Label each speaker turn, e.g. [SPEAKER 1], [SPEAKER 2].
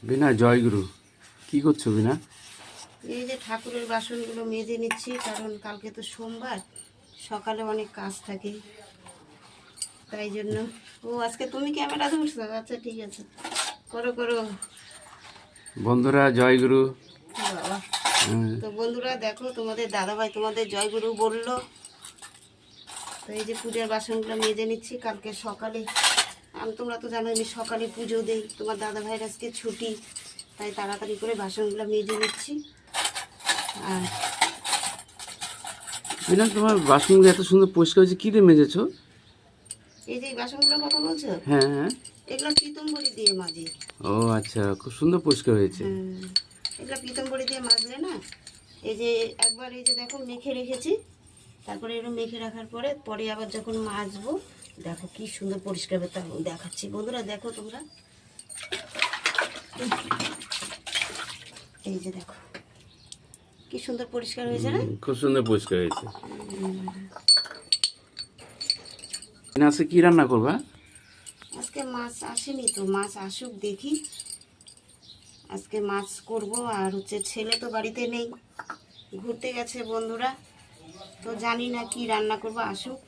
[SPEAKER 1] বিনা জয়গুরু। কি করছো বিনা?
[SPEAKER 2] এই যে ঠাকুরের বাসনগুলো মেজে নিচ্ছি, কারণ কালকে তো সোমবার, সকালে অনেক কাজ থাকে, তাই জন্য। ও আজকে তুমি ক্যামেরা ধরছো? আচ্ছা ঠিক আছে, করো করো।
[SPEAKER 1] বন্ধুরা জয়গুরু।
[SPEAKER 2] বাবা,
[SPEAKER 1] হ্যাঁ,
[SPEAKER 2] তো বন্ধুরা দেখো, তোমাদের দাদাভাই তোমাদের জয়গুরু বললো। তো এই যে পূজার বাসনগুলো মেজে নিচ্ছি কালকে সকালে। তোমরা তো জানো আমি সকালে পুজো দিই, তোমার দাদাভাইয়ের আজকে ছুটি, তাই তাড়াতাড়ি করে বাসনগুলো মেজে নিচ্ছি। আর
[SPEAKER 1] বিনা তোমার বাসনগুলো এত সুন্দর পরিষ্কার হয়েছে, কি দিয়ে মেজেছো?
[SPEAKER 2] এই যে এই বাসনগুলোর কথা বলছো,
[SPEAKER 1] হ্যাঁ হ্যাঁ।
[SPEAKER 2] এগুলো পিতম্বরী দিয়ে মাজি।
[SPEAKER 1] ও আচ্ছা, খুব সুন্দর পরিষ্কার হয়েছে।
[SPEAKER 2] হ্যাঁ, এগুলো পিতম্বরী দিয়ে মাজলে না, এই যে একবার এই যে দেখো মেখে রেখেছি, তারপরে এগুলো মেখে রাখার পরে পরে আবার যখন মাজবো, দেখো কি সুন্দর পরিষ্কার হবে, তা দেখাচ্ছি বন্ধুরা। দেখো তোমরা, এই যে দেখো কি সুন্দর পরিষ্কার হয়েছে না।
[SPEAKER 1] খুব সুন্দর পরিষ্কার হয়েছে। বিনা আজকে কি রান্না করবা?
[SPEAKER 2] আজকে মাছ আসেনি তো, মাছ আসুক দেখি। আজকে মাছ করব। আর হচ্ছে ছেলে তো বাড়িতে নেই, ঘুরতে গেছে বন্ধুরা, তো জানি না কি রান্না করব, আসুক।